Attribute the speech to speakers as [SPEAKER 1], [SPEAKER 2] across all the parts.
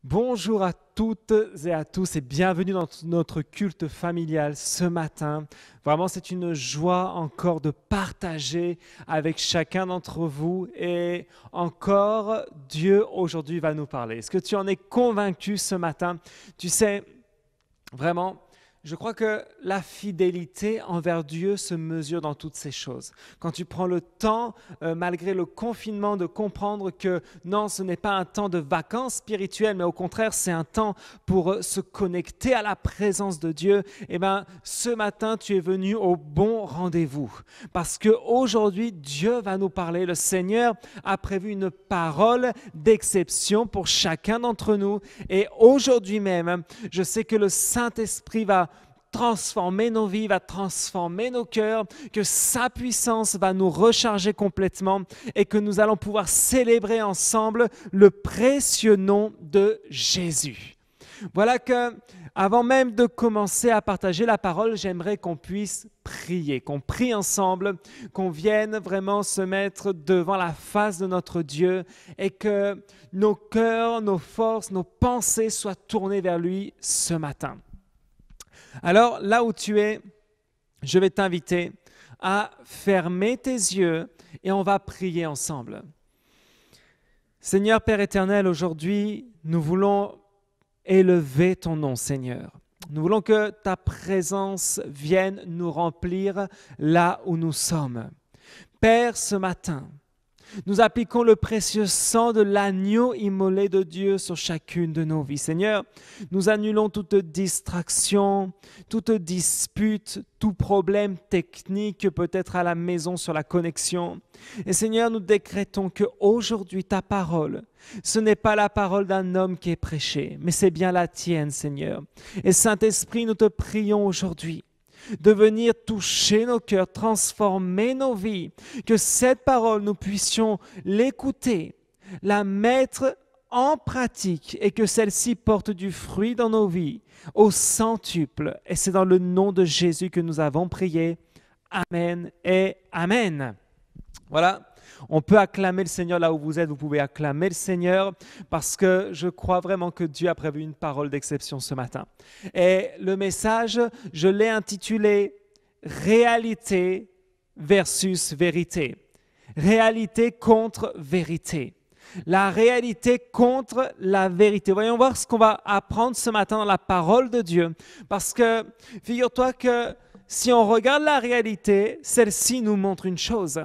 [SPEAKER 1] Bonjour à toutes et à tous et bienvenue dans notre culte familial ce matin. Vraiment, c'est une joie encore de partager avec chacun d'entre vous et encore Dieu aujourd'hui va nous parler. Est-ce que tu en es convaincu ce matin? Tu sais, vraiment, je crois que la fidélité envers Dieu se mesure dans toutes ces choses. Quand tu prends le temps, malgré le confinement, de comprendre que non, ce n'est pas un temps de vacances spirituelles, mais au contraire, c'est un temps pour se connecter à la présence de Dieu, eh bien, ce matin, tu es venu au bon rendez-vous. Parce qu'aujourd'hui, Dieu va nous parler. Le Seigneur a prévu une parole d'exception pour chacun d'entre nous. Et aujourd'hui même, je sais que le Saint-Esprit va transformer nos vies, va transformer nos cœurs, que sa puissance va nous recharger complètement et que nous allons pouvoir célébrer ensemble le précieux nom de Jésus. Voilà que, avant même de commencer à partager la parole, j'aimerais qu'on puisse prier, qu'on prie ensemble, qu'on vienne vraiment se mettre devant la face de notre Dieu et que nos cœurs, nos forces, nos pensées soient tournées vers lui ce matin. Alors, là où tu es, je vais t'inviter à fermer tes yeux et on va prier ensemble. Seigneur Père éternel, aujourd'hui, nous voulons élever ton nom, Seigneur. Nous voulons que ta présence vienne nous remplir là où nous sommes. Père, ce matin, nous appliquons le précieux sang de l'agneau immolé de Dieu sur chacune de nos vies. Seigneur, nous annulons toute distraction, toute dispute, tout problème technique peut-être à la maison sur la connexion. Et Seigneur, nous décrétons qu'aujourd'hui, ta parole, ce n'est pas la parole d'un homme qui est prêchée, mais c'est bien la tienne, Seigneur. Et Saint-Esprit, nous te prions aujourd'hui de venir toucher nos cœurs, transformer nos vies, que cette parole, nous puissions l'écouter, la mettre en pratique et que celle-ci porte du fruit dans nos vies au centuple. Et c'est dans le nom de Jésus que nous avons prié. Amen et Amen. Voilà. On peut acclamer le Seigneur là où vous êtes, vous pouvez acclamer le Seigneur parce que je crois vraiment que Dieu a prévu une parole d'exception ce matin. Et le message, je l'ai intitulé « Réalité versus vérité ». Réalité contre vérité. La réalité contre la vérité. Voyons voir ce qu'on va apprendre ce matin dans la parole de Dieu. Parce que figure-toi que si on regarde la réalité, celle-ci nous montre une chose.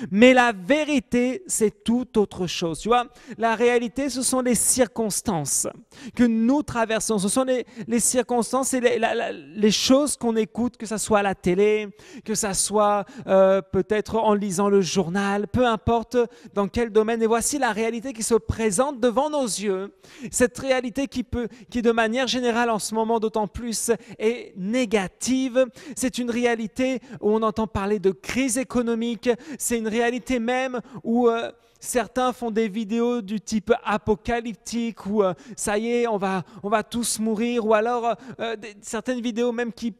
[SPEAKER 1] Mais la vérité, c'est tout autre chose. Tu vois, la réalité, ce sont les circonstances que nous traversons. Ce sont les circonstances et les choses qu'on écoute, que ce soit à la télé, que ce soit peut-être en lisant le journal, peu importe dans quel domaine. Et voici la réalité qui se présente devant nos yeux. Cette réalité qui de manière générale en ce moment d'autant plus est négative. C'est une réalité où on entend parler de crise économique. C'est une réalité même où certains font des vidéos du type apocalyptique où ça y est, on va tous mourir, ou alors certaines vidéos même qui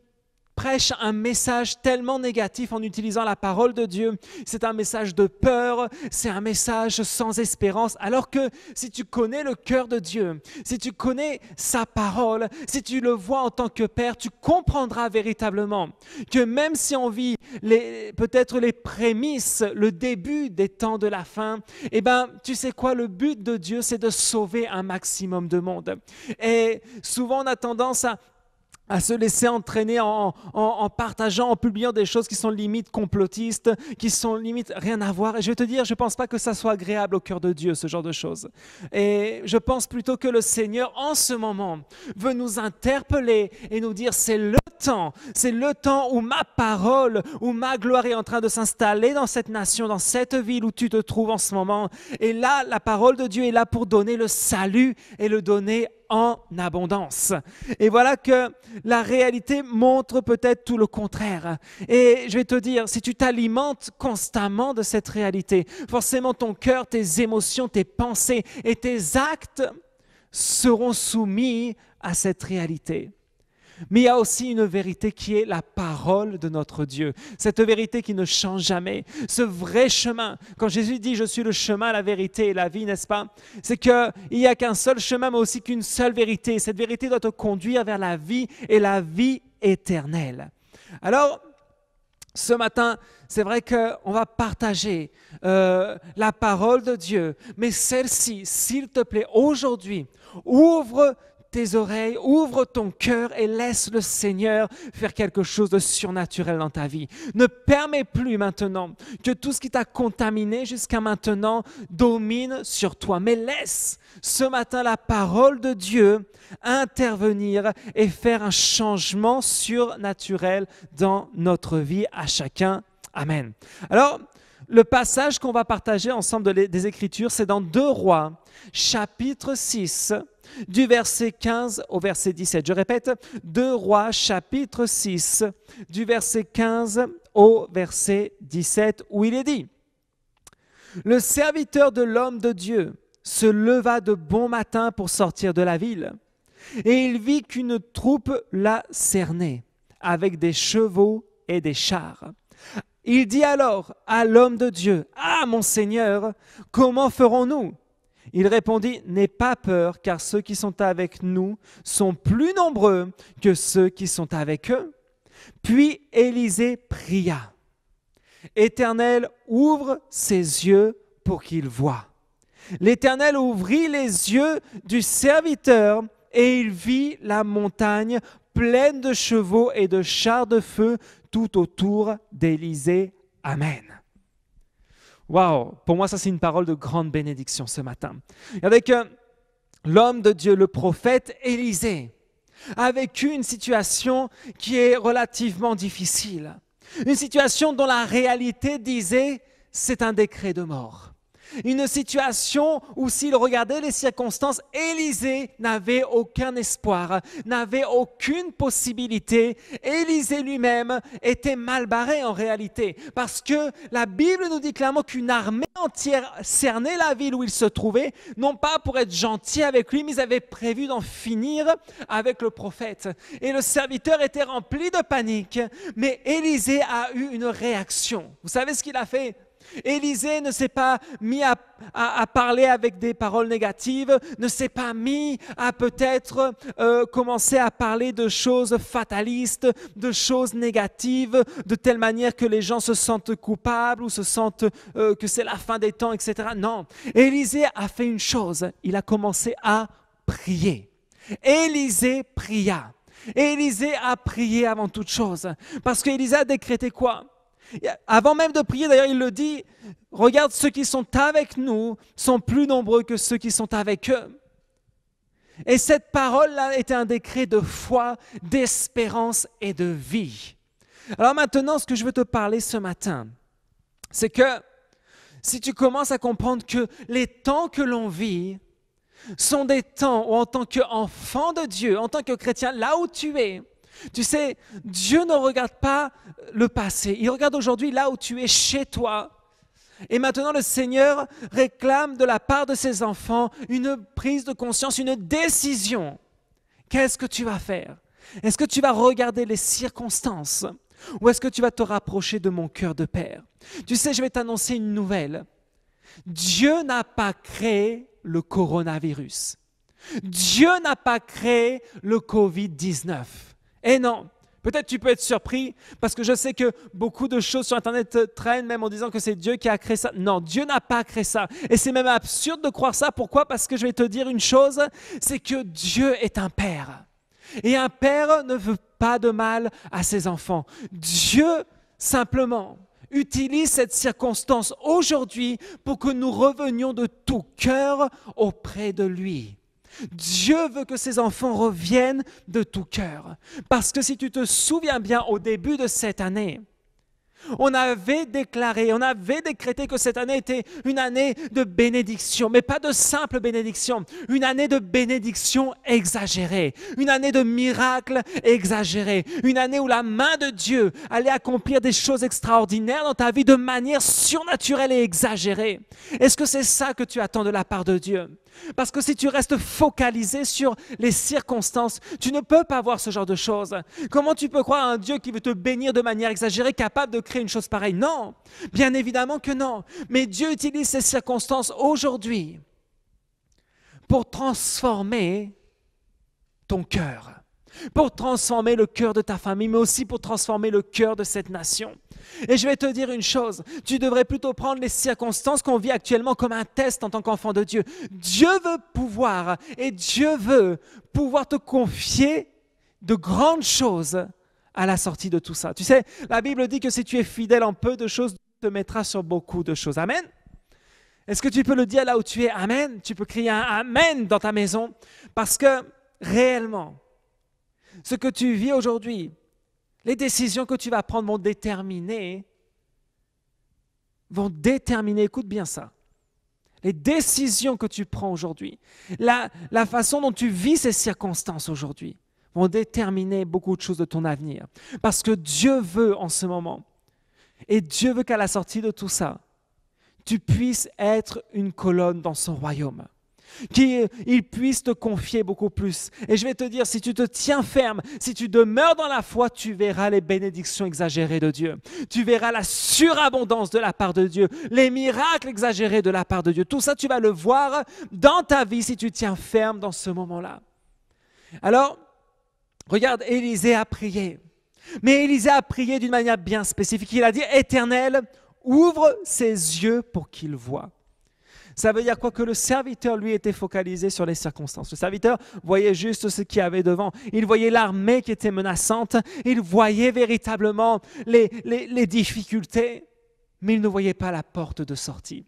[SPEAKER 1] prêchent un message tellement négatif en utilisant la parole de Dieu. C'est un message de peur, c'est un message sans espérance, alors que si tu connais le cœur de Dieu, si tu connais sa parole, si tu le vois en tant que Père, tu comprendras véritablement que même si on vit peut-être les prémices, le début des temps de la fin, eh bien, tu sais quoi, le but de Dieu, c'est de sauver un maximum de monde. Et souvent, on a tendance à se laisser entraîner en partageant, en publiant des choses qui sont limite complotistes, qui sont limite rien à voir. Et je vais te dire, je ne pense pas que ça soit agréable au cœur de Dieu, ce genre de choses. Et je pense plutôt que le Seigneur, en ce moment, veut nous interpeller et nous dire, c'est le temps où ma parole, où ma gloire est en train de s'installer dans cette nation, dans cette ville où tu te trouves en ce moment. Et là, la parole de Dieu est là pour donner le salut et le donner en abondance. Et voilà que la réalité montre peut-être tout le contraire. Et je vais te dire, si tu t'alimentes constamment de cette réalité, forcément ton cœur, tes émotions, tes pensées et tes actes seront soumis à cette réalité. Mais il y a aussi une vérité qui est la parole de notre Dieu. Cette vérité qui ne change jamais. Ce vrai chemin. Quand Jésus dit « Je suis le chemin, la vérité et la vie », n'est-ce pas? C'est qu'il n'y a qu'un seul chemin, mais aussi qu'une seule vérité. Cette vérité doit te conduire vers la vie et la vie éternelle. Alors, ce matin, c'est vrai qu'on va partager la parole de Dieu. Mais celle-ci, s'il te plaît, aujourd'hui, ouvre tes oreilles, ouvre ton cœur et laisse le Seigneur faire quelque chose de surnaturel dans ta vie. Ne permets plus maintenant que tout ce qui t'a contaminé jusqu'à maintenant domine sur toi. Mais laisse ce matin la parole de Dieu intervenir et faire un changement surnaturel dans notre vie à chacun. Amen. Alors, le passage qu'on va partager ensemble des Écritures, c'est dans 2 Rois, chapitre 6, du verset 15 au verset 17. Je répète, 2 Rois, chapitre 6, du verset 15 au verset 17, où il est dit « Le serviteur de l'homme de Dieu se leva de bon matin pour sortir de la ville, et il vit qu'une troupe la cernait, avec des chevaux et des chars. Il dit alors à l'homme de Dieu, « Ah, mon Seigneur, comment ferons-nous » Il répondit, « N'aie pas peur, car ceux qui sont avec nous sont plus nombreux que ceux qui sont avec eux. » Puis Élisée pria, « Éternel, ouvre ses yeux pour qu'il voie. » L'Éternel ouvrit les yeux du serviteur et il vit la montagne pleine de chevaux et de chars de feu tout autour d'Élisée. Amen. Waouh, pour moi ça c'est une parole de grande bénédiction ce matin. Avec l'homme de Dieu, le prophète Élisée, a vécu une situation qui est relativement difficile. Une situation dont la réalité disait c'est un décret de mort. Une situation où s'il regardait les circonstances, Élisée n'avait aucun espoir, n'avait aucune possibilité. Élisée lui-même était mal barré en réalité, parce que la Bible nous dit clairement qu'une armée entière cernait la ville où il se trouvait, non pas pour être gentil avec lui, mais ils avaient prévu d'en finir avec le prophète. Et le serviteur était rempli de panique, mais Élisée a eu une réaction. Vous savez ce qu'il a fait ? Élisée ne s'est pas mis à parler avec des paroles négatives, ne s'est pas mis à peut-être commencer à parler de choses fatalistes, de choses négatives, de telle manière que les gens se sentent coupables ou se sentent que c'est la fin des temps, etc. Non, Élisée a fait une chose, il a commencé à prier. Élisée pria. Élisée a prié avant toute chose, parce qu'Élisée a décrété quoi ? Avant même de prier, d'ailleurs, il le dit, « Regarde, ceux qui sont avec nous sont plus nombreux que ceux qui sont avec eux. » Et cette parole-là était un décret de foi, d'espérance et de vie. Alors maintenant, ce que je veux te parler ce matin, c'est que si tu commences à comprendre que les temps que l'on vit sont des temps où en tant qu'enfant de Dieu, en tant que chrétien, là où tu es, tu sais, Dieu ne regarde pas le passé, il regarde aujourd'hui là où tu es chez toi. Et maintenant, le Seigneur réclame de la part de ses enfants une prise de conscience, une décision. Qu'est-ce que tu vas faire? Est-ce que tu vas regarder les circonstances ou est-ce que tu vas te rapprocher de mon cœur de père? Tu sais, je vais t'annoncer une nouvelle. Dieu n'a pas créé le coronavirus. Dieu n'a pas créé le Covid-19. Et non, peut-être tu peux être surpris parce que je sais que beaucoup de choses sur Internet traînent même en disant que c'est Dieu qui a créé ça. Non, Dieu n'a pas créé ça. Et c'est même absurde de croire ça. Pourquoi? Parce que je vais te dire une chose, c'est que Dieu est un père. Et un père ne veut pas de mal à ses enfants. Dieu, simplement, utilise cette circonstance aujourd'hui pour que nous revenions de tout cœur auprès de lui. Dieu veut que ses enfants reviennent de tout cœur. Parce que si tu te souviens bien, au début de cette année, On avait déclaré, on avait décrété que cette année était une année de bénédiction, mais pas de simple bénédiction, une année de bénédiction exagérée, une année de miracles exagérés, une année où la main de Dieu allait accomplir des choses extraordinaires dans ta vie de manière surnaturelle et exagérée. Est-ce que c'est ça que tu attends de la part de Dieu? Parce que si tu restes focalisé sur les circonstances, tu ne peux pas voir ce genre de choses. Comment tu peux croire à un Dieu qui veut te bénir de manière exagérée, capable de créer une chose pareille? Non, bien évidemment que non. Mais Dieu utilise ces circonstances aujourd'hui pour transformer ton cœur, pour transformer le cœur de ta famille, mais aussi pour transformer le cœur de cette nation. Et je vais te dire une chose, tu devrais plutôt prendre les circonstances qu'on vit actuellement comme un test en tant qu'enfant de Dieu. Dieu veut pouvoir et Dieu veut pouvoir te confier de grandes choses à la sortie de tout ça. Tu sais, la Bible dit que si tu es fidèle en peu de choses, Dieu te mettra sur beaucoup de choses. Amen. Est-ce que tu peux le dire là où tu es? Amen. Tu peux crier un Amen dans ta maison parce que réellement, ce que tu vis aujourd'hui, les décisions que tu vas prendre vont déterminer, écoute bien ça, les décisions que tu prends aujourd'hui, la façon dont tu vis ces circonstances aujourd'hui vont déterminer beaucoup de choses de ton avenir. Parce que Dieu veut en ce moment, et Dieu veut qu'à la sortie de tout ça, tu puisses être une colonne dans son royaume. Qu'il puisse te confier beaucoup plus. Et je vais te dire, si tu te tiens ferme, si tu demeures dans la foi, tu verras les bénédictions exagérées de Dieu. Tu verras la surabondance de la part de Dieu, les miracles exagérés de la part de Dieu. Tout ça, tu vas le voir dans ta vie si tu tiens ferme dans ce moment-là. Alors, regarde, Élisée a prié. Mais Élisée a prié d'une manière bien spécifique. Il a dit, Éternel, ouvre ses yeux pour qu'il voie. Ça veut dire quoi? Que le serviteur, lui, était focalisé sur les circonstances. Le serviteur voyait juste ce qu'il y avait devant. Il voyait l'armée qui était menaçante. Il voyait véritablement les difficultés, mais il ne voyait pas la porte de sortie.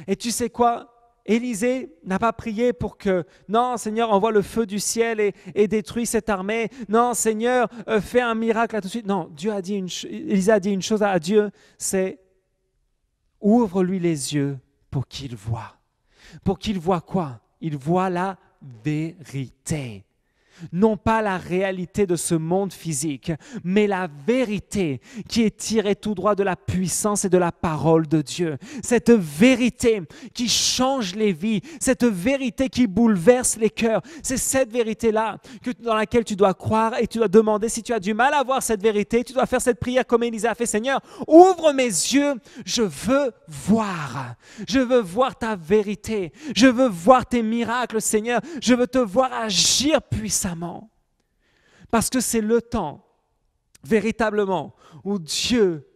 [SPEAKER 1] Et tu sais quoi? Élisée n'a pas prié pour que, non, Seigneur, envoie le feu du ciel et détruis cette armée. Non, Seigneur, fais un miracle là tout de suite. Non, Élisée a dit une chose à Dieu, c'est ouvre-lui les yeux pour qu'il voie. Pour qu'il voie quoi? Il voit la vérité. Non pas la réalité de ce monde physique, mais la vérité qui est tirée tout droit de la puissance et de la parole de Dieu. Cette vérité qui change les vies, cette vérité qui bouleverse les cœurs. C'est cette vérité-là dans laquelle tu dois croire et tu dois demander si tu as du mal à voir cette vérité. Tu dois faire cette prière comme Élisée a fait. Seigneur, ouvre mes yeux, je veux voir. Je veux voir ta vérité. Je veux voir tes miracles, Seigneur. Je veux te voir agir puissamment. Parce que c'est le temps, véritablement, où Dieu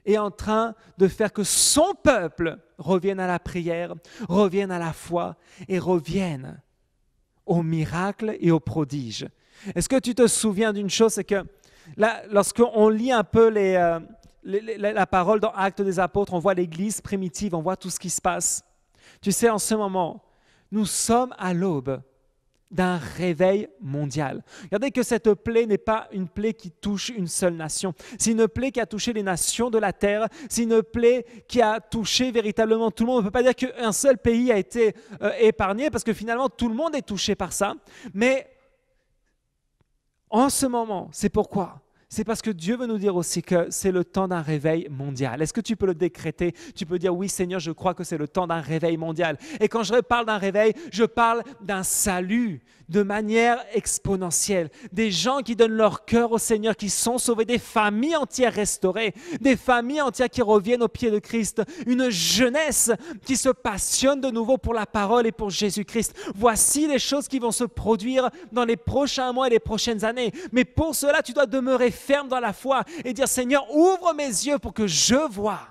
[SPEAKER 1] est en train de faire que son peuple revienne à la prière, revienne à la foi et revienne aux miracles et aux prodiges. Est-ce que tu te souviens d'une chose? C'est que là, lorsqu'on lit un peu la parole dans Actes des Apôtres, on voit l'Église primitive, on voit tout ce qui se passe. Tu sais, en ce moment, nous sommes à l'aube d'un réveil mondial. Regardez que cette plaie n'est pas une plaie qui touche une seule nation. C'est une plaie qui a touché les nations de la terre. C'est une plaie qui a touché véritablement tout le monde. On ne peut pas dire qu'un seul pays a été épargné parce que finalement tout le monde est touché par ça. Mais en ce moment, c'est pourquoi? C'est parce que Dieu veut nous dire aussi que c'est le temps d'un réveil mondial. Est-ce que tu peux le décréter? Tu peux dire, oui Seigneur, je crois que c'est le temps d'un réveil mondial. Et quand je parle d'un réveil, je parle d'un salut de manière exponentielle. Des gens qui donnent leur cœur au Seigneur, qui sont sauvés, des familles entières restaurées, des familles entières qui reviennent au pied de Christ, une jeunesse qui se passionne de nouveau pour la parole et pour Jésus-Christ. Voici les choses qui vont se produire dans les prochains mois et les prochaines années. Mais pour cela, tu dois demeurer ferme dans la foi et dire, Seigneur, ouvre mes yeux pour que je vois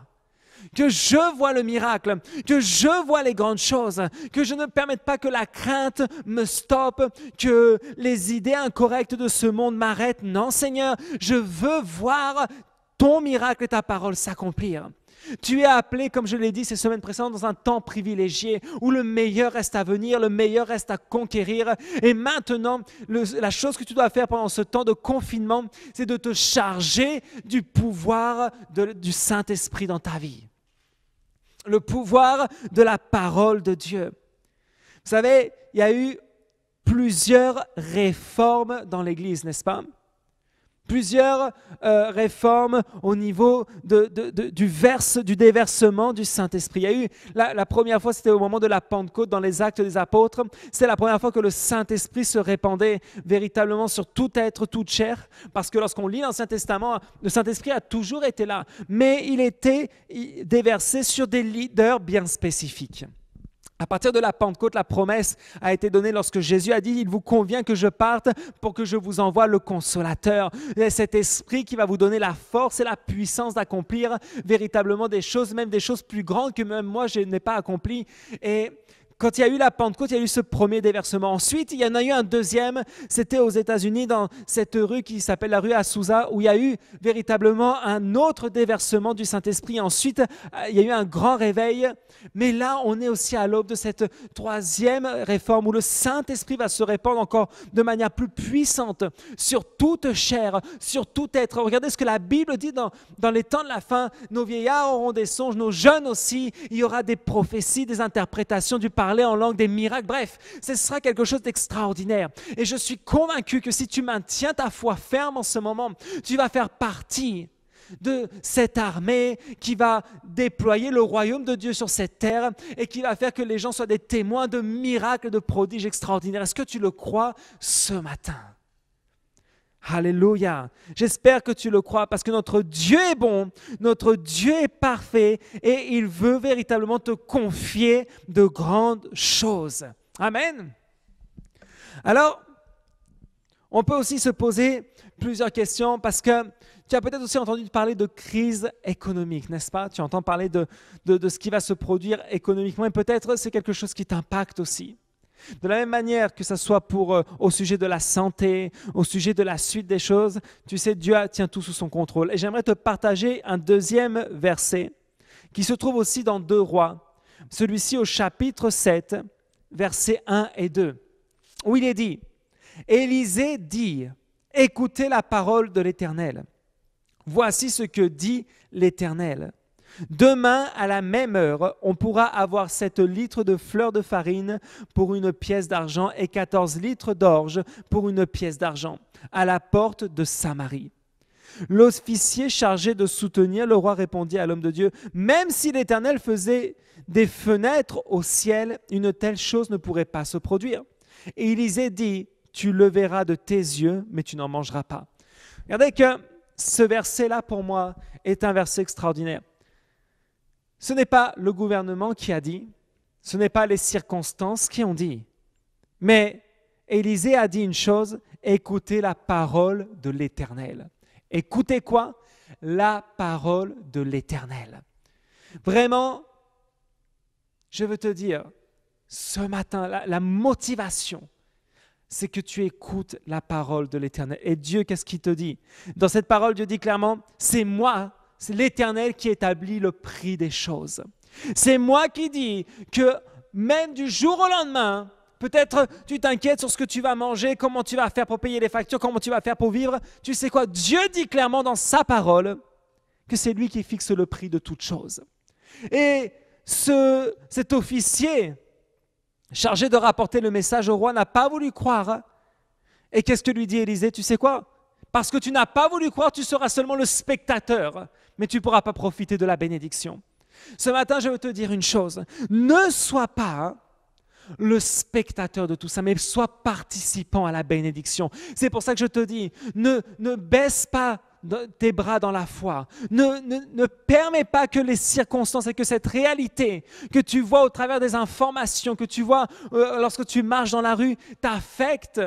[SPEAKER 1] le miracle, que je vois les grandes choses, que je ne permette pas que la crainte me stoppe, que les idées incorrectes de ce monde m'arrêtent. Non, Seigneur, je veux voir ton miracle et ta parole s'accomplir. Tu es appelé, comme je l'ai dit ces semaines précédentes, dans un temps privilégié où le meilleur reste à venir, le meilleur reste à conquérir. Et maintenant, la chose que tu dois faire pendant ce temps de confinement, c'est de te charger du pouvoir du Saint-Esprit dans ta vie. Le pouvoir de la parole de Dieu. Vous savez, il y a eu plusieurs réformes dans l'Église, n'est-ce pas? Plusieurs réformes au niveau du déversement du Saint-Esprit. Il y a eu, la première fois, c'était au moment de la Pentecôte dans les Actes des Apôtres. C'est la première fois que le Saint-Esprit se répandait véritablement sur tout être, toute chair. Parce que lorsqu'on lit l'Ancien Testament, le Saint-Esprit a toujours été là. Mais il était déversé sur des leaders bien spécifiques. À partir de la Pentecôte, la promesse a été donnée lorsque Jésus a dit « Il vous convient que je parte pour que je vous envoie le Consolateur ». Cet esprit qui va vous donner la force et la puissance d'accomplir véritablement des choses, même des choses plus grandes que même moi je n'ai pas accomplies. Et quand il y a eu la Pentecôte, il y a eu ce premier déversement. Ensuite, il y en a eu un deuxième. C'était aux États-Unis, dans cette rue qui s'appelle la rue Azusa, où il y a eu véritablement un autre déversement du Saint-Esprit. Ensuite, il y a eu un grand réveil. Mais là, on est aussi à l'aube de cette troisième réforme où le Saint-Esprit va se répandre encore de manière plus puissante sur toute chair, sur tout être. Regardez ce que la Bible dit dans les temps de la fin. Nos vieillards auront des songes, nos jeunes aussi. Il y aura des prophéties, des interprétations du parler en langue, des miracles. Bref, ce sera quelque chose d'extraordinaire. Et je suis convaincu que si tu maintiens ta foi ferme en ce moment, tu vas faire partie de cette armée qui va déployer le royaume de Dieu sur cette terre et qui va faire que les gens soient des témoins de miracles, de prodiges extraordinaires. Est-ce que tu le crois ce matin? Alléluia. J'espère que tu le crois parce que notre Dieu est bon, notre Dieu est parfait et il veut véritablement te confier de grandes choses. Amen. Alors, on peut aussi se poser plusieurs questions parce que tu as peut-être aussi entendu parler de crise économique, n'est-ce pas? Tu entends parler de ce qui va se produire économiquement et peut-être c'est quelque chose qui t'impacte aussi. De la même manière que ce soit au sujet de la santé, au sujet de la suite des choses, tu sais, Dieu tient tout sous son contrôle. Et j'aimerais te partager un deuxième verset qui se trouve aussi dans 2 Rois, celui-ci au chapitre 7, versets 1 et 2, où il est dit « Élisée dit, écoutez la parole de l'Éternel. Voici ce que dit l'Éternel. Demain, à la même heure, on pourra avoir 7 litres de fleur de farine pour une pièce d'argent et 14 litres d'orge pour une pièce d'argent, à la porte de Samarie. » L'officier chargé de soutenir le roi répondit à l'homme de Dieu, « Même si l'Éternel faisait des fenêtres au ciel, une telle chose ne pourrait pas se produire. » Et Élisée dit, « Tu le verras de tes yeux, mais tu n'en mangeras pas. » Regardez que ce verset-là, pour moi, est un verset extraordinaire. Ce n'est pas le gouvernement qui a dit, ce n'est pas les circonstances qui ont dit, mais Élisée a dit une chose, écoutez la parole de l'Éternel. Écoutez quoi? La parole de l'Éternel. Vraiment, je veux te dire, ce matin, la motivation, c'est que tu écoutes la parole de l'Éternel. Et Dieu, qu'est-ce qu'il te dit? Dans cette parole, Dieu dit clairement, c'est moi, c'est l'Éternel qui établit le prix des choses. C'est moi qui dis que même du jour au lendemain, peut-être tu t'inquiètes sur ce que tu vas manger, comment tu vas faire pour payer les factures, comment tu vas faire pour vivre. Tu sais quoi? Dieu dit clairement dans sa parole que c'est lui qui fixe le prix de toutes choses. Et cet officier chargé de rapporter le message au roi n'a pas voulu croire. Et qu'est-ce que lui dit Élisée? Tu sais quoi? Parce que tu n'as pas voulu croire, tu seras seulement le spectateur, mais tu ne pourras pas profiter de la bénédiction. Ce matin, je veux te dire une chose. Ne sois pas le spectateur de tout ça, mais sois participant à la bénédiction. C'est pour ça que je te dis, ne baisse pas tes bras dans la foi. Ne permets pas que les circonstances et que cette réalité que tu vois au travers des informations, que tu vois lorsque tu marches dans la rue, t'affectent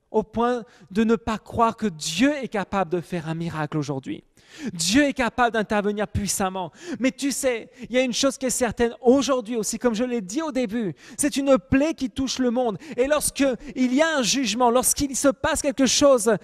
[SPEAKER 1] au point de ne pas croire que Dieu est capable de faire un miracle aujourd'hui. Dieu est capable d'intervenir puissamment. Mais tu sais, il y a une chose qui est certaine aujourd'hui aussi, comme je l'ai dit au début, c'est une plaie qui touche le monde. Et lorsqu'il y a un jugement, lorsqu'il se passe quelque chose,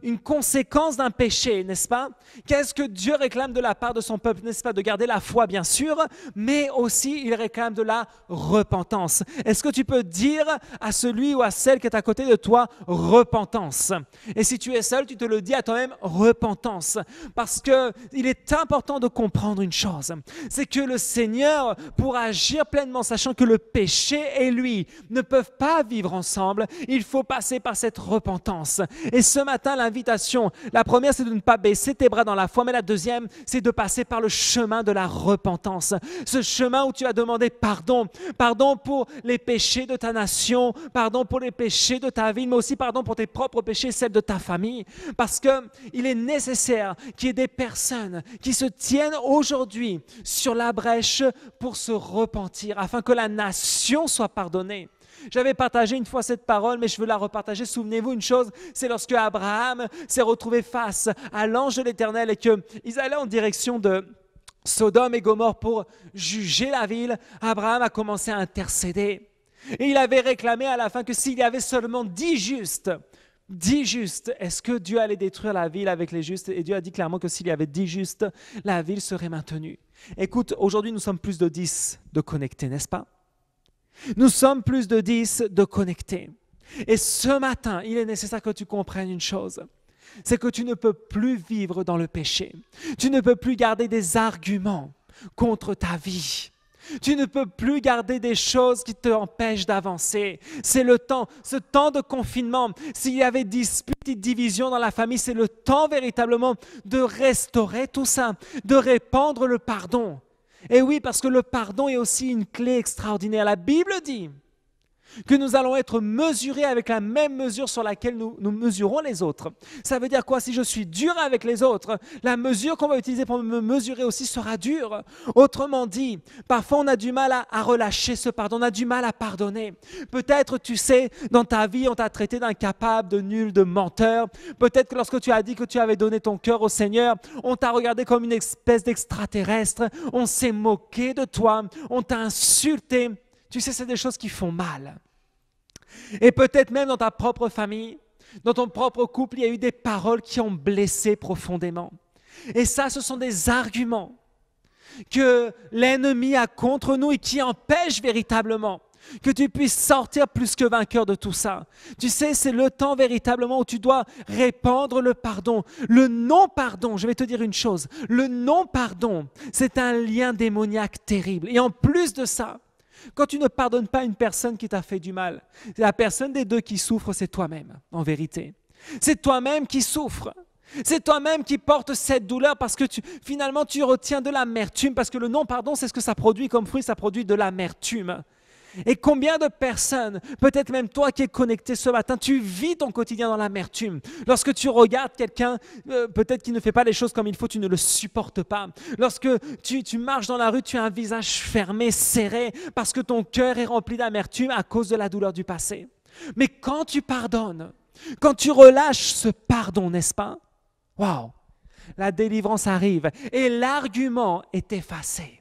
[SPEAKER 1] une conséquence d'un péché, n'est-ce pas? Qu'est-ce que Dieu réclame de la part de son peuple, n'est-ce pas? De garder la foi, bien sûr, mais aussi il réclame de la repentance. Est-ce que tu peux dire à celui ou à celle qui est à côté de toi, repentance? Et si tu es seul, tu te le dis à toi-même, repentance. Parce qu'il est important de comprendre une chose, c'est que le Seigneur, pour agir pleinement, sachant que le péché et lui ne peuvent pas vivre ensemble, il faut passer par cette repentance. Et ce matin, l'invitation, la première, c'est de ne pas baisser tes bras dans la foi, mais la deuxième, c'est de passer par le chemin de la repentance. Ce chemin où tu as demandé pardon, pardon pour les péchés de ta nation, pardon pour les péchés de ta ville, mais aussi pardon pour tes propres péchés, celles de ta famille, parce qu'il est nécessaire qu'il y ait des personnes qui se tiennent aujourd'hui sur la brèche pour se repentir, afin que la nation soit pardonnée. J'avais partagé une fois cette parole, mais je veux la repartager. Souvenez-vous une chose, c'est lorsque Abraham s'est retrouvé face à l'ange de l'Éternel et qu'ils allaient en direction de Sodome et Gomorrhe pour juger la ville. Abraham a commencé à intercéder. Et il avait réclamé à la fin que s'il y avait seulement 10 justes, est-ce que Dieu allait détruire la ville avec les justes? Et Dieu a dit clairement que s'il y avait 10 justes, la ville serait maintenue. Écoute, aujourd'hui nous sommes plus de 10 de connectés, n'est-ce pas? Nous sommes plus de 10 de connectés. Et ce matin, il est nécessaire que tu comprennes une chose. C'est que tu ne peux plus vivre dans le péché. Tu ne peux plus garder des arguments contre ta vie. Tu ne peux plus garder des choses qui t'empêchent d'avancer. C'est le temps, ce temps de confinement. S'il y avait disputes et divisions dans la famille, c'est le temps véritablement de restaurer tout ça, de répandre le pardon. Et oui, parce que le pardon est aussi une clé extraordinaire. La Bible dit que nous allons être mesurés avec la même mesure sur laquelle nous mesurons les autres. Ça veut dire quoi? Si je suis dur avec les autres, la mesure qu'on va utiliser pour me mesurer aussi sera dure. Autrement dit, parfois on a du mal à relâcher ce pardon, on a du mal à pardonner. Peut-être, tu sais, dans ta vie, on t'a traité d'incapable, de nul, de menteur. Peut-être que lorsque tu as dit que tu avais donné ton cœur au Seigneur, on t'a regardé comme une espèce d'extraterrestre, on s'est moqué de toi, on t'a insulté. Tu sais, c'est des choses qui font mal. Et peut-être même dans ta propre famille, dans ton propre couple, il y a eu des paroles qui ont blessé profondément. Et ça, ce sont des arguments que l'ennemi a contre nous et qui empêchent véritablement que tu puisses sortir plus que vainqueur de tout ça. Tu sais, c'est le temps véritablement où tu dois répandre le pardon. Le non-pardon, je vais te dire une chose, le non-pardon, c'est un lien démoniaque terrible. Et en plus de ça, quand tu ne pardonnes pas une personne qui t'a fait du mal, la personne des deux qui souffre, c'est toi-même, en vérité. C'est toi-même qui souffre. C'est toi-même qui portes cette douleur parce que finalement tu retiens de l'amertume, parce que le non-pardon, c'est ce que ça produit comme fruit, ça produit de l'amertume. Et combien de personnes, peut-être même toi qui es connecté ce matin, tu vis ton quotidien dans l'amertume. Lorsque tu regardes quelqu'un, peut-être qui ne fait pas les choses comme il faut, tu ne le supportes pas. Lorsque tu marches dans la rue, tu as un visage fermé, serré, parce que ton cœur est rempli d'amertume à cause de la douleur du passé. Mais quand tu pardonnes, quand tu relâches ce pardon, n'est-ce pas? Waouh! La délivrance arrive et l'argument est effacé.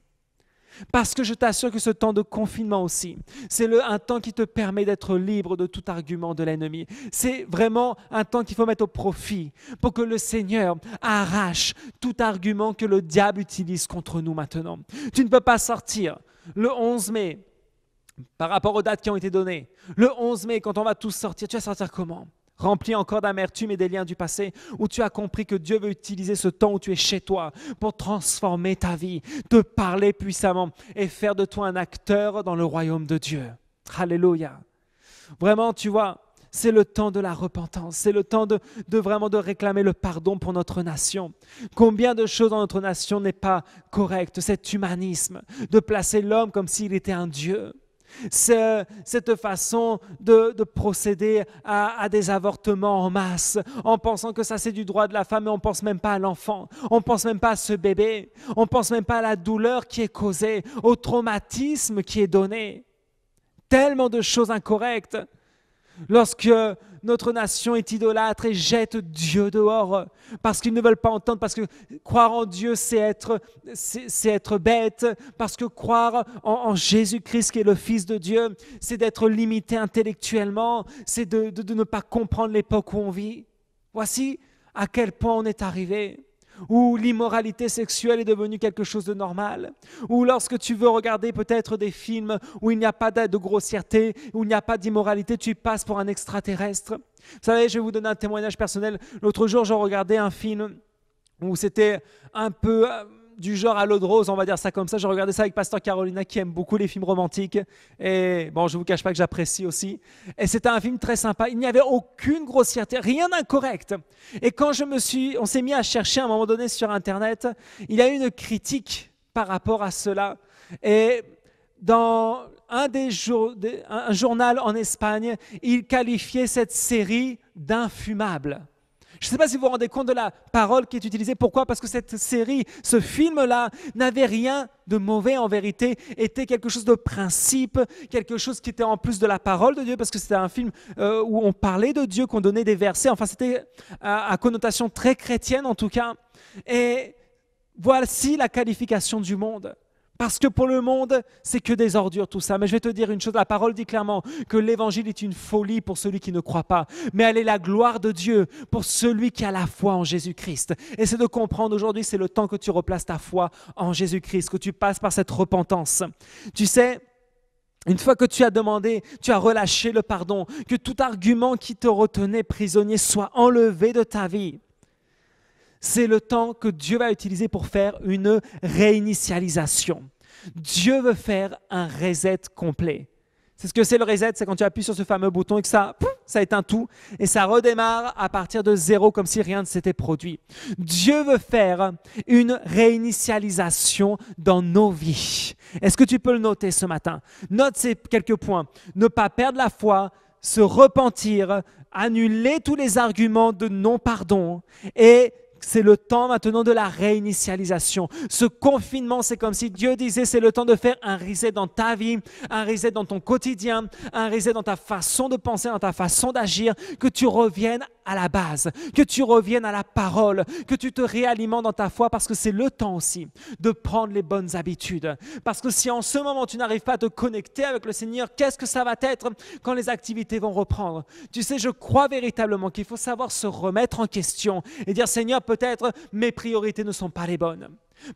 [SPEAKER 1] Parce que je t'assure que ce temps de confinement aussi, c'est un temps qui te permet d'être libre de tout argument de l'ennemi. C'est vraiment un temps qu'il faut mettre au profit pour que le Seigneur arrache tout argument que le diable utilise contre nous maintenant. Tu ne peux pas sortir le 11 mai, par rapport aux dates qui ont été données. Le 11 mai, quand on va tous sortir, tu vas sortir comment ? Rempli encore d'amertume et des liens du passé, où tu as compris que Dieu veut utiliser ce temps où tu es chez toi pour transformer ta vie, te parler puissamment et faire de toi un acteur dans le royaume de Dieu. Alléluia. Vraiment, tu vois, c'est le temps de la repentance, c'est le temps de vraiment de réclamer le pardon pour notre nation. Combien de choses dans notre nation n'est pas correct, cet humanisme, de placer l'homme comme s'il était un Dieu. C'est cette façon de procéder à des avortements en masse en pensant que ça c'est du droit de la femme, mais on ne pense même pas à l'enfant, on ne pense même pas à ce bébé, on ne pense même pas à la douleur qui est causée, au traumatisme qui est donné. Tellement de choses incorrectes. Lorsque notre nation est idolâtre et jette Dieu dehors parce qu'ils ne veulent pas entendre, parce que croire en Dieu, c'est être bête, parce que croire en Jésus-Christ qui est le Fils de Dieu, c'est d'être limité intellectuellement, c'est de ne pas comprendre l'époque où on vit. Voici à quel point on est arrivé. Où l'immoralité sexuelle est devenue quelque chose de normal, ou lorsque tu veux regarder peut-être des films où il n'y a pas de grossièreté, où il n'y a pas d'immoralité, tu passes pour un extraterrestre. Vous savez, je vais vous donner un témoignage personnel. L'autre jour, je regardais un film où c'était un peu du genre à l'eau de rose, on va dire ça comme ça. Je regardais ça avec Pasteur Carolina qui aime beaucoup les films romantiques. Et bon, je ne vous cache pas que j'apprécie aussi. Et c'était un film très sympa. Il n'y avait aucune grossièreté, rien d'incorrect. Et quand on s'est mis à chercher à un moment donné sur Internet, il y a eu une critique par rapport à cela. Et dans un journal en Espagne, il qualifiait cette série d'infumable. Je ne sais pas si vous vous rendez compte de la parole qui est utilisée. Pourquoi? Parce que cette série, ce film-là, n'avait rien de mauvais en vérité, était quelque chose de principe, quelque chose qui était en plus de la parole de Dieu, parce que c'était un film où on parlait de Dieu, qu'on donnait des versets. Enfin, c'était à connotation très chrétienne en tout cas. Et voici la qualification du monde. Parce que pour le monde, c'est que des ordures tout ça. Mais je vais te dire une chose, la parole dit clairement que l'évangile est une folie pour celui qui ne croit pas. Mais elle est la gloire de Dieu pour celui qui a la foi en Jésus-Christ. Et c'est de comprendre aujourd'hui, c'est le temps que tu replaces ta foi en Jésus-Christ, que tu passes par cette repentance. Tu sais, une fois que tu as demandé, tu as relâché le pardon, que tout argument qui te retenait prisonnier soit enlevé de ta vie. C'est le temps que Dieu va utiliser pour faire une réinitialisation. Dieu veut faire un reset complet. C'est ce que c'est le reset, c'est quand tu appuies sur ce fameux bouton et que ça éteint tout et ça redémarre à partir de zéro comme si rien ne s'était produit. Dieu veut faire une réinitialisation dans nos vies. Est-ce que tu peux le noter ce matin? Note ces quelques points. Ne pas perdre la foi, se repentir, annuler tous les arguments de non-pardon et c'est le temps maintenant de la réinitialisation. Ce confinement, c'est comme si Dieu disait, c'est le temps de faire un reset dans ta vie, un reset dans ton quotidien, un reset dans ta façon de penser, dans ta façon d'agir, que tu reviennes à la base, que tu reviennes à la parole, que tu te réalimentes dans ta foi parce que c'est le temps aussi de prendre les bonnes habitudes. Parce que si en ce moment tu n'arrives pas à te connecter avec le Seigneur, qu'est-ce que ça va être quand les activités vont reprendre? Tu sais, je crois véritablement qu'il faut savoir se remettre en question et dire, Seigneur, peut-être mes priorités ne sont pas les bonnes.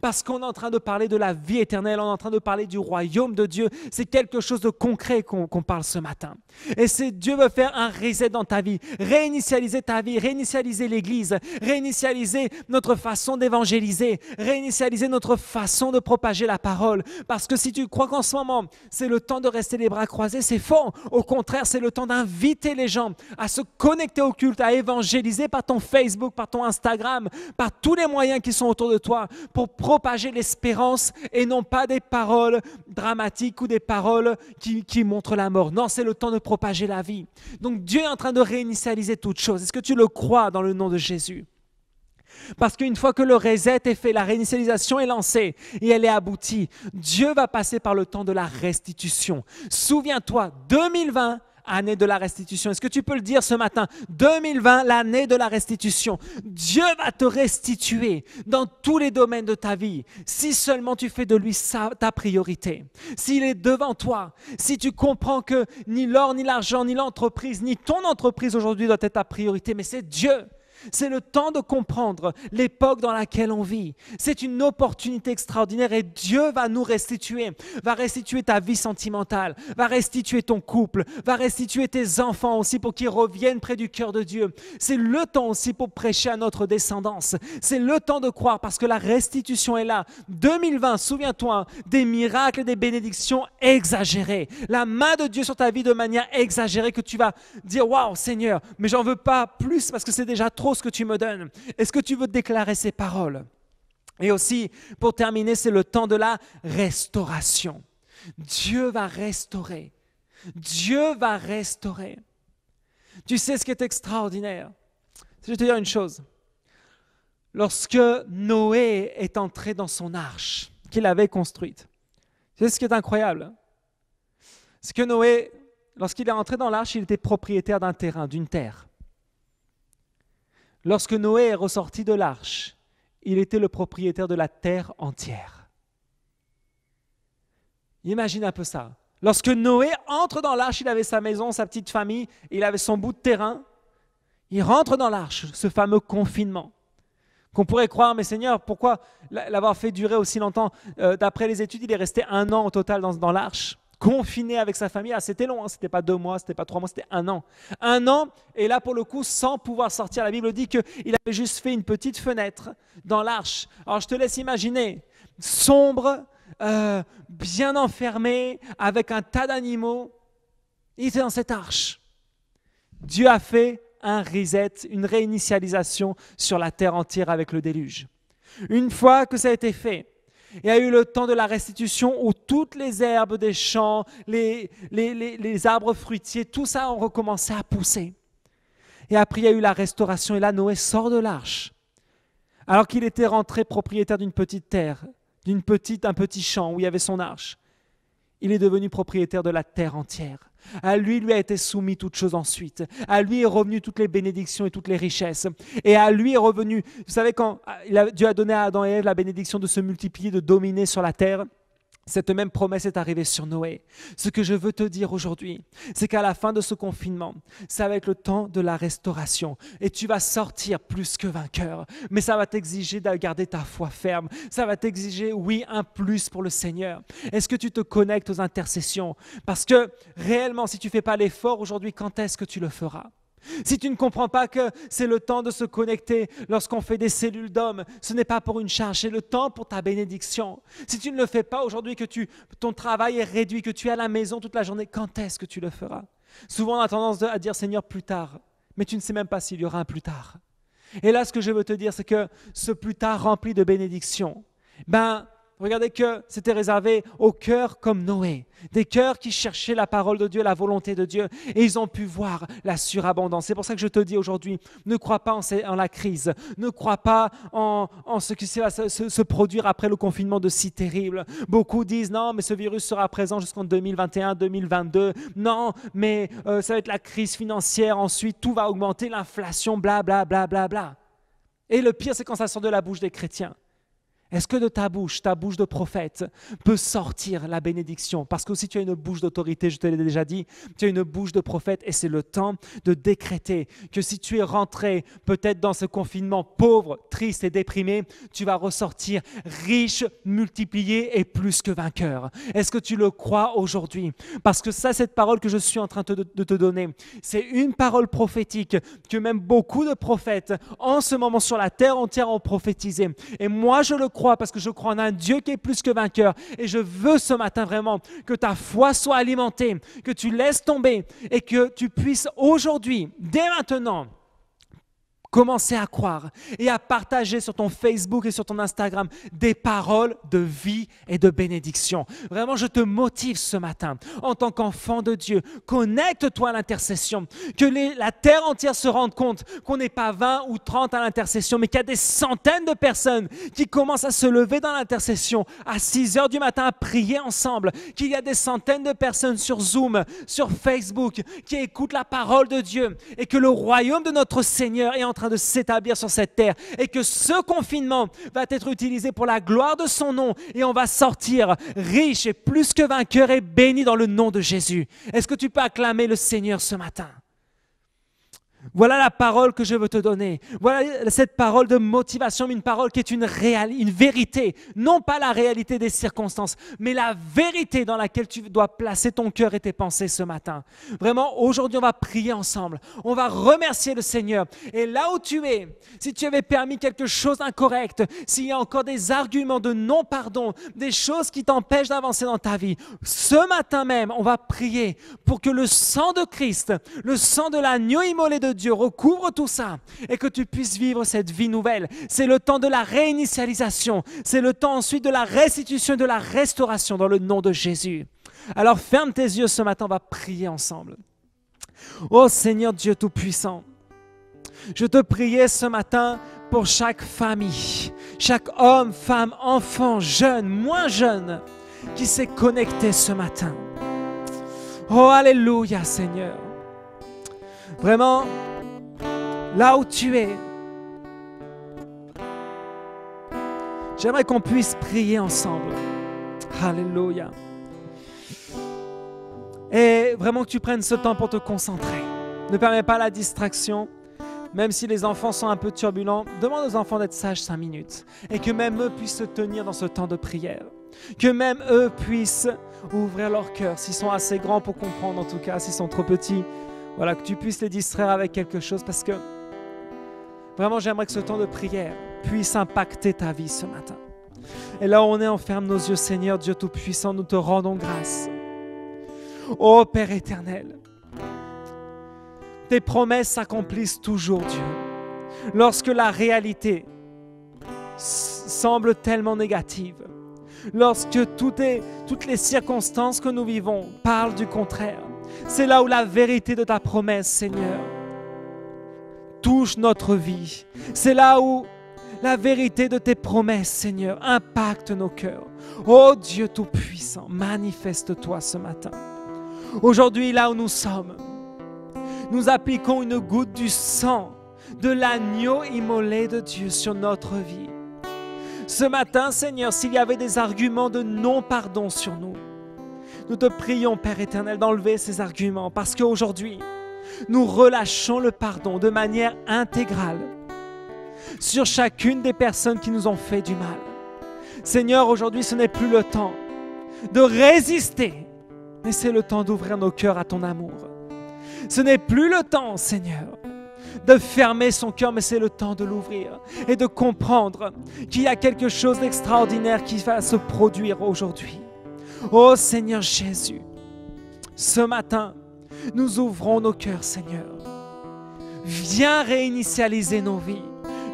[SPEAKER 1] Parce qu'on est en train de parler de la vie éternelle, on est en train de parler du royaume de Dieu. C'est quelque chose de concret qu'on parle ce matin. Et Dieu veut faire un reset dans ta vie, réinitialiser ta vie, réinitialiser l'Église, réinitialiser notre façon d'évangéliser, réinitialiser notre façon de propager la parole. Parce que si tu crois qu'en ce moment, c'est le temps de rester les bras croisés, c'est faux. Au contraire, c'est le temps d'inviter les gens à se connecter au culte, à évangéliser par ton Facebook, par ton Instagram, par tous les moyens qui sont autour de toi pour propager l'espérance et non pas des paroles dramatiques ou des paroles qui montrent la mort. Non, c'est le temps de propager la vie. Donc Dieu est en train de réinitialiser toutes choses. Est-ce que tu le crois dans le nom de Jésus? Parce qu'une fois que le reset est fait, la réinitialisation est lancée et elle est aboutie, Dieu va passer par le temps de la restitution. Souviens-toi, 2020, année de la restitution. Est-ce que tu peux le dire ce matin? 2020, l'année de la restitution. Dieu va te restituer dans tous les domaines de ta vie, si seulement tu fais de lui ta priorité. S'il est devant toi, si tu comprends que ni l'or, ni l'argent, ni l'entreprise, ni ton entreprise aujourd'hui doit être ta priorité, mais c'est Dieu. C'est le temps de comprendre l'époque dans laquelle on vit. C'est une opportunité extraordinaire et Dieu va nous restituer. Va restituer ta vie sentimentale, va restituer ton couple, va restituer tes enfants aussi pour qu'ils reviennent près du cœur de Dieu. C'est le temps aussi pour prêcher à notre descendance. C'est le temps de croire parce que la restitution est là. 2020, souviens-toi, des miracles et des bénédictions exagérées. La main de Dieu sur ta vie de manière exagérée que tu vas dire « Waouh Seigneur, mais j'en veux pas plus parce que c'est déjà trop ce que tu me donnes. » Est-ce que tu veux déclarer ces paroles? Et aussi, pour terminer, c'est le temps de la restauration. Dieu va restaurer. Dieu va restaurer. Tu sais ce qui est extraordinaire? Je vais te dire une chose. Lorsque Noé est entré dans son arche qu'il avait construite, tu sais ce qui est incroyable? C'est que Noé lorsqu'il est entré dans l'arche, il était propriétaire d'un terrain, d'une terre. Lorsque Noé est ressorti de l'arche, il était le propriétaire de la terre entière. Imagine un peu ça. Lorsque Noé entre dans l'arche, il avait sa maison, sa petite famille, il avait son bout de terrain. Il rentre dans l'arche, ce fameux confinement. Qu'on pourrait croire, mais Seigneur, pourquoi l'avoir fait durer aussi longtemps? D'après les études, il est resté 1 an au total dans l'arche, confiné avec sa famille. Ah, c'était long, hein, c'était pas 2 mois, c'était pas 3 mois, c'était 1 an. 1 an, et là pour le coup, sans pouvoir sortir. La Bible dit qu'il avait juste fait une petite fenêtre dans l'arche. Alors je te laisse imaginer, sombre, bien enfermé, avec un tas d'animaux. Il était dans cette arche. Dieu a fait un reset, une réinitialisation sur la terre entière avec le déluge. Une fois que ça a été fait, il y a eu le temps de la restitution où toutes les herbes des champs, les arbres fruitiers, tout ça ont recommencé à pousser. Et après, il y a eu la restauration et là, Noé sort de l'arche. Alors qu'il était rentré propriétaire d'une petite terre, un petit champ où il y avait son arche, il est devenu propriétaire de la terre entière. À lui a été soumis toute chose ensuite. À lui est revenu toutes les bénédictions et toutes les richesses. Et à lui est revenu, vous savez, quand Dieu a donné à Adam et Ève la bénédiction de se multiplier, de dominer sur la terre, cette même promesse est arrivée sur Noé. Ce que je veux te dire aujourd'hui, c'est qu'à la fin de ce confinement, ça va être le temps de la restauration. Et tu vas sortir plus que vainqueur. Mais ça va t'exiger de garder ta foi ferme. Ça va t'exiger, oui, un plus pour le Seigneur. Est-ce que tu te connectes aux intercessions? Parce que réellement, si tu ne fais pas l'effort aujourd'hui, quand est-ce que tu le feras? Si tu ne comprends pas que c'est le temps de se connecter lorsqu'on fait des cellules d'hommes, ce n'est pas pour une charge, c'est le temps pour ta bénédiction. Si tu ne le fais pas aujourd'hui, que ton travail est réduit, que tu es à la maison toute la journée, quand est-ce que tu le feras? Souvent on a tendance à dire Seigneur plus tard, mais tu ne sais même pas s'il y aura un plus tard. Et là ce que je veux te dire, c'est que ce plus tard rempli de bénédictions, regardez que c'était réservé aux cœurs comme Noé, des cœurs qui cherchaient la parole de Dieu, la volonté de Dieu, et ils ont pu voir la surabondance. C'est pour ça que je te dis aujourd'hui, ne crois pas en la crise, ne crois pas en ce qui va se produire après le confinement de si terrible. Beaucoup disent non, mais ce virus sera présent jusqu'en 2021, 2022. Non, mais ça va être la crise financière, ensuite tout va augmenter, l'inflation, bla bla bla bla bla. Et le pire, c'est quand ça sort de la bouche des chrétiens. Est-ce que de ta bouche de prophète, peut sortir la bénédiction? Parce que si tu as une bouche d'autorité, je te l'ai déjà dit, tu as une bouche de prophète et c'est le temps de décréter que si tu es rentré peut-être dans ce confinement pauvre, triste et déprimé, tu vas ressortir riche, multiplié et plus que vainqueur. Est-ce que tu le crois aujourd'hui? Parce que ça, cette parole que je suis en train de te donner, c'est une parole prophétique que même beaucoup de prophètes en ce moment sur la terre entière ont prophétisé. Et moi, je le crois parce que je crois en un Dieu qui est plus que vainqueur et je veux ce matin vraiment que ta foi soit alimentée, que tu laisses tomber et que tu puisses aujourd'hui, dès maintenant, commencer à croire et à partager sur ton Facebook et sur ton Instagram des paroles de vie et de bénédiction. Vraiment, je te motive ce matin en tant qu'enfant de Dieu. Connecte-toi à l'intercession. Que la terre entière se rende compte qu'on n'est pas 20 ou 30 à l'intercession, mais qu'il y a des centaines de personnes qui commencent à se lever dans l'intercession à 6 heures du matin à prier ensemble. Qu'il y a des centaines de personnes sur Zoom, sur Facebook qui écoutent la parole de Dieu et que le royaume de notre Seigneur est en train de s'établir sur cette terre et que ce confinement va être utilisé pour la gloire de son nom et on va sortir riche et plus que vainqueur et béni dans le nom de Jésus. Est-ce que tu peux acclamer le Seigneur ce matin? Voilà la parole que je veux te donner. Voilà cette parole de motivation, une parole qui est une vérité. Non pas la réalité des circonstances, mais la vérité dans laquelle tu dois placer ton cœur et tes pensées ce matin. Vraiment, aujourd'hui, on va prier ensemble. On va remercier le Seigneur. Et là où tu es, si tu avais permis quelque chose d'incorrect, s'il y a encore des arguments de non-pardon, des choses qui t'empêchent d'avancer dans ta vie, ce matin même, on va prier pour que le sang de Christ, le sang de l'agneau immolé de Dieu recouvre tout ça et que tu puisses vivre cette vie nouvelle. C'est le temps de la réinitialisation. C'est le temps ensuite de la restitution et de la restauration dans le nom de Jésus. Alors ferme tes yeux ce matin, on va prier ensemble. Oh Seigneur Dieu Tout-Puissant, je te priais ce matin pour chaque famille, chaque homme, femme, enfant, jeune, moins jeune, qui s'est connecté ce matin. Oh, alléluia, Seigneur. Vraiment, là où tu es, j'aimerais qu'on puisse prier ensemble. Alléluia. Et vraiment que tu prennes ce temps pour te concentrer. Ne permets pas la distraction. Même si les enfants sont un peu turbulents, demande aux enfants d'être sages 5 minutes. Et que même eux puissent se tenir dans ce temps de prière. Que même eux puissent ouvrir leur cœur, s'ils sont assez grands pour comprendre en tout cas, s'ils sont trop petits. Voilà, que tu puisses les distraire avec quelque chose parce que vraiment j'aimerais que ce temps de prière puisse impacter ta vie ce matin. Et là où on est, on ferme nos yeux, Seigneur, Dieu Tout-Puissant, nous te rendons grâce. Ô Père éternel, tes promesses s'accomplissent toujours, Dieu. Lorsque la réalité semble tellement négative, lorsque toutes les circonstances que nous vivons parlent du contraire, c'est là où la vérité de ta promesse, Seigneur, touche notre vie. C'est là où la vérité de tes promesses, Seigneur, impacte nos cœurs. Ô Dieu Tout-Puissant, manifeste-toi ce matin. Aujourd'hui, là où nous sommes, nous appliquons une goutte du sang de l'agneau immolé de Dieu sur notre vie. Ce matin, Seigneur, s'il y avait des arguments de non-pardon sur nous, nous te prions, Père éternel, d'enlever ces arguments parce qu'aujourd'hui, nous relâchons le pardon de manière intégrale sur chacune des personnes qui nous ont fait du mal. Seigneur, aujourd'hui, ce n'est plus le temps de résister, mais c'est le temps d'ouvrir nos cœurs à ton amour. Ce n'est plus le temps, Seigneur, de fermer son cœur, mais c'est le temps de l'ouvrir et de comprendre qu'il y a quelque chose d'extraordinaire qui va se produire aujourd'hui. Oh Seigneur Jésus, ce matin, nous ouvrons nos cœurs, Seigneur. Viens réinitialiser nos vies.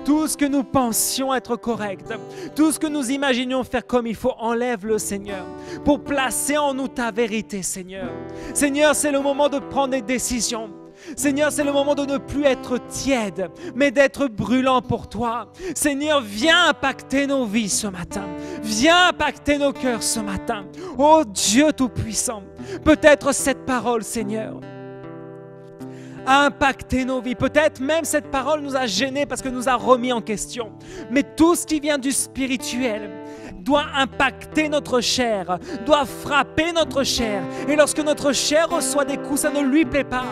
[SPEAKER 1] Tout ce que nous pensions être correct, tout ce que nous imaginions faire comme il faut, enlève-le, Seigneur, pour placer en nous ta vérité, Seigneur. Seigneur, c'est le moment de prendre des décisions. Seigneur, c'est le moment de ne plus être tiède, mais d'être brûlant pour toi. Seigneur, viens impacter nos vies ce matin. Viens impacter nos cœurs ce matin. Oh Dieu Tout-Puissant, peut-être cette parole, Seigneur, a impacté nos vies. Peut-être même cette parole nous a gênés parce que nous a remis en question. Mais tout ce qui vient du spirituel doit impacter notre chair, doit frapper notre chair. Et lorsque notre chair reçoit des coups, ça ne lui plaît pas.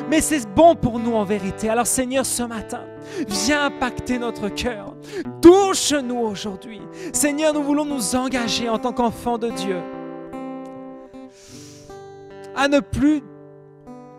[SPEAKER 1] Mais c'est bon pour nous en vérité. Alors Seigneur, ce matin, viens impacter notre cœur. Touche-nous aujourd'hui. Seigneur, nous voulons nous engager en tant qu'enfants de Dieu à ne plus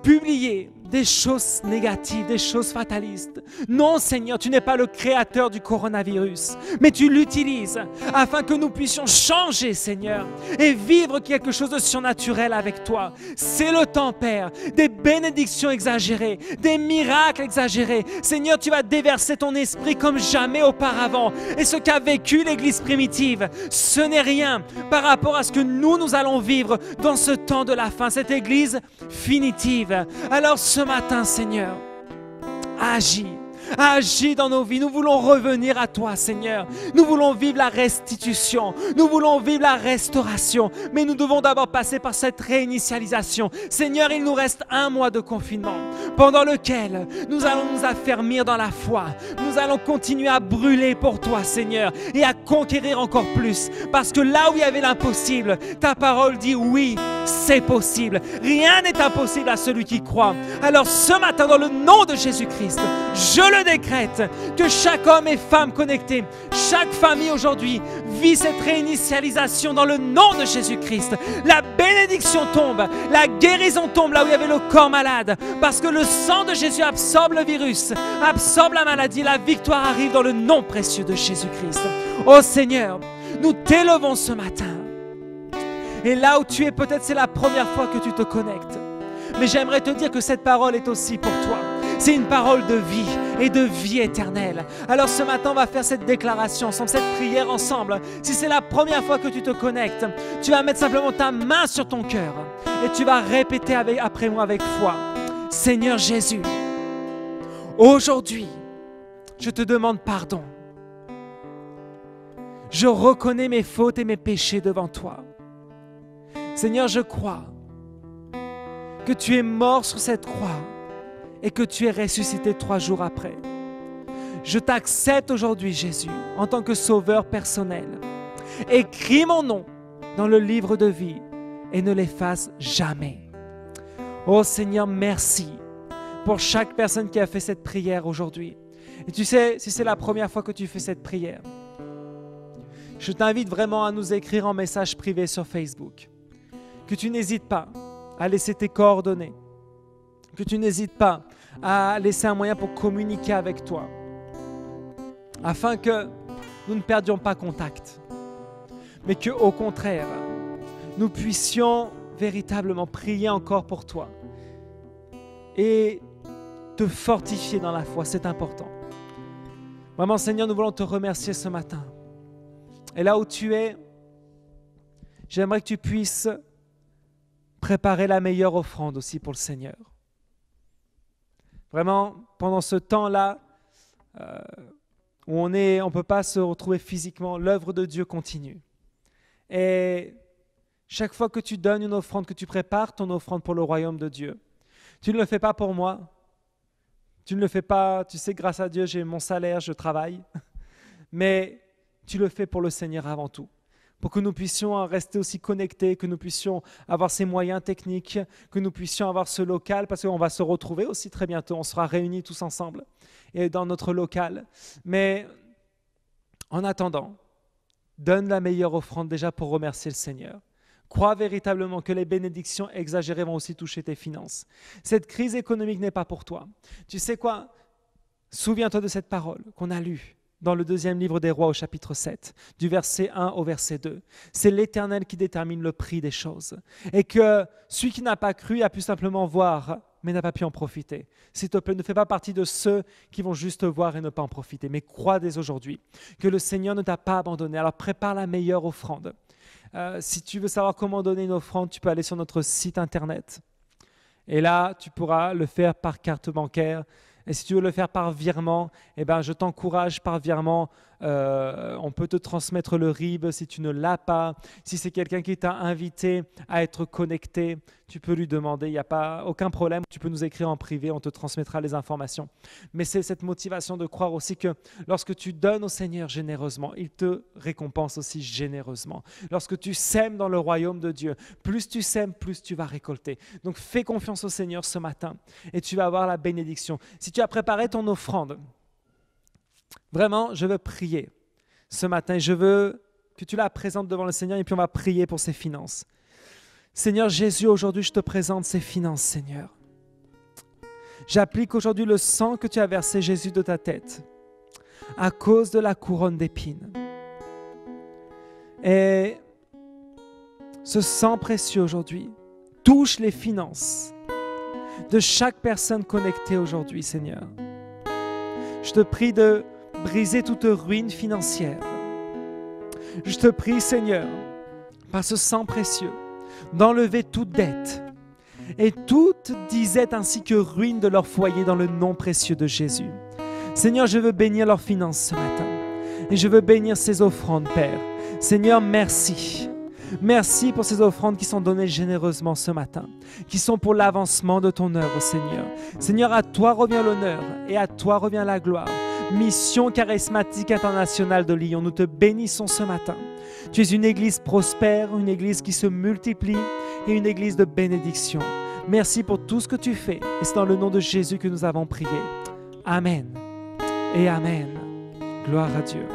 [SPEAKER 1] publier des choses négatives, des choses fatalistes. Non, Seigneur, tu n'es pas le créateur du coronavirus, mais tu l'utilises afin que nous puissions changer, Seigneur, et vivre quelque chose de surnaturel avec toi. C'est le temps, Père, des bénédictions exagérées, des miracles exagérés. Seigneur, tu vas déverser ton esprit comme jamais auparavant. Et ce qu'a vécu l'Église primitive, ce n'est rien par rapport à ce que nous allons vivre dans ce temps de la fin, cette Église finitive. Alors ce matin, Seigneur, agis dans nos vies. Nous voulons revenir à toi, Seigneur. Nous voulons vivre la restitution. Nous voulons vivre la restauration. Mais nous devons d'abord passer par cette réinitialisation. Seigneur, il nous reste 1 mois de confinement pendant lequel nous allons nous affermir dans la foi. Nous allons continuer à brûler pour toi, Seigneur, et à conquérir encore plus. Parce que là où il y avait l'impossible, ta parole dit oui, c'est possible. Rien n'est impossible à celui qui croit. Alors ce matin, dans le nom de Jésus-Christ, je le décrète que chaque homme et femme connecté, chaque famille aujourd'hui vit cette réinitialisation dans le nom de Jésus-Christ. La bénédiction tombe, la guérison tombe là où il y avait le corps malade, parce que le sang de Jésus absorbe le virus, absorbe la maladie. La victoire arrive dans le nom précieux de Jésus-Christ. Oh Seigneur, nous t'élevons ce matin. Et là où tu es, peut-être c'est la première fois que tu te connectes. Mais j'aimerais te dire que cette parole est aussi pour toi. C'est une parole de vie et de vie éternelle. Alors ce matin, on va faire cette déclaration ensemble, cette prière ensemble. Si c'est la première fois que tu te connectes, tu vas mettre simplement ta main sur ton cœur et tu vas répéter après moi avec foi. Seigneur Jésus, aujourd'hui, je te demande pardon. Je reconnais mes fautes et mes péchés devant toi. Seigneur, je crois que tu es mort sur cette croix et que tu es ressuscité 3 jours après. Je t'accepte aujourd'hui, Jésus, en tant que sauveur personnel. Écris mon nom dans le livre de vie et ne l'efface jamais. Oh Seigneur, merci pour chaque personne qui a fait cette prière aujourd'hui. Et tu sais, si c'est la première fois que tu fais cette prière, je t'invite vraiment à nous écrire en message privé sur Facebook. Que tu n'hésites pas à laisser tes coordonnées. Que tu n'hésites pas à laisser un moyen pour communiquer avec toi. Afin que nous ne perdions pas contact. Mais qu'au contraire, nous puissions véritablement prier encore pour toi. Et te fortifier dans la foi, c'est important. Vraiment, Seigneur, nous voulons te remercier ce matin. Et là où tu es, j'aimerais que tu puisses préparer la meilleure offrande aussi pour le Seigneur. Vraiment, pendant ce temps-là, où on ne peut pas se retrouver physiquement, l'œuvre de Dieu continue. Et chaque fois que tu donnes une offrande, que tu prépares ton offrande pour le royaume de Dieu, tu ne le fais pas pour moi. Tu ne le fais pas, tu sais, grâce à Dieu, j'ai mon salaire, je travaille. Mais tu le fais pour le Seigneur avant tout. Pour que nous puissions rester aussi connectés, que nous puissions avoir ces moyens techniques, que nous puissions avoir ce local, parce qu'on va se retrouver aussi très bientôt, on sera réunis tous ensemble et dans notre local. Mais en attendant, donne la meilleure offrande déjà pour remercier le Seigneur. Crois véritablement que les bénédictions exagérées vont aussi toucher tes finances. Cette crise économique n'est pas pour toi. Tu sais quoi? Souviens-toi de cette parole qu'on a lue dans le 2e livre des Rois au chapitre 7, du verset 1 au verset 2. C'est l'Éternel qui détermine le prix des choses. Et que celui qui n'a pas cru a pu simplement voir, mais n'a pas pu en profiter. S'il te plaît, ne fais pas partie de ceux qui vont juste voir et ne pas en profiter, mais crois dès aujourd'hui que le Seigneur ne t'a pas abandonné. Alors prépare la meilleure offrande. Si tu veux savoir comment donner une offrande, tu peux aller sur notre site internet. Et là, tu pourras le faire par carte bancaire. Et si tu veux le faire par virement, eh ben, je t'encourage par virement. On peut te transmettre le RIB si tu ne l'as pas. Si c'est quelqu'un qui t'a invité à être connecté, tu peux lui demander. Il n'y a pas aucun problème. Tu peux nous écrire en privé, on te transmettra les informations. Mais c'est cette motivation de croire aussi que lorsque tu donnes au Seigneur généreusement, il te récompense aussi généreusement. Lorsque tu sèmes dans le royaume de Dieu, plus tu sèmes, plus tu vas récolter. Donc fais confiance au Seigneur ce matin et tu vas avoir la bénédiction. Si tu as préparé ton offrande, vraiment, je veux prier ce matin. Je veux que tu la présentes devant le Seigneur et puis on va prier pour ses finances. Seigneur Jésus, aujourd'hui, je te présente ces finances, Seigneur. J'applique aujourd'hui le sang que tu as versé, Jésus, de ta tête à cause de la couronne d'épines. Et ce sang précieux aujourd'hui touche les finances de chaque personne connectée aujourd'hui, Seigneur. Je te prie de briser toute ruine financière. Je te prie, Seigneur, par ce sang précieux, d'enlever toute dette et toute disette ainsi que ruine de leur foyer dans le nom précieux de Jésus. Seigneur, je veux bénir leurs finances ce matin et je veux bénir ces offrandes, Père. Seigneur, merci. Merci pour ces offrandes qui sont données généreusement ce matin, qui sont pour l'avancement de ton œuvre, Seigneur. Seigneur, à toi revient l'honneur et à toi revient la gloire. Mission charismatique internationale de Lyon, nous te bénissons ce matin. Tu es une église prospère, une église qui se multiplie et une église de bénédiction. Merci pour tout ce que tu fais et c'est dans le nom de Jésus que nous avons prié. Amen et Amen. Gloire à Dieu.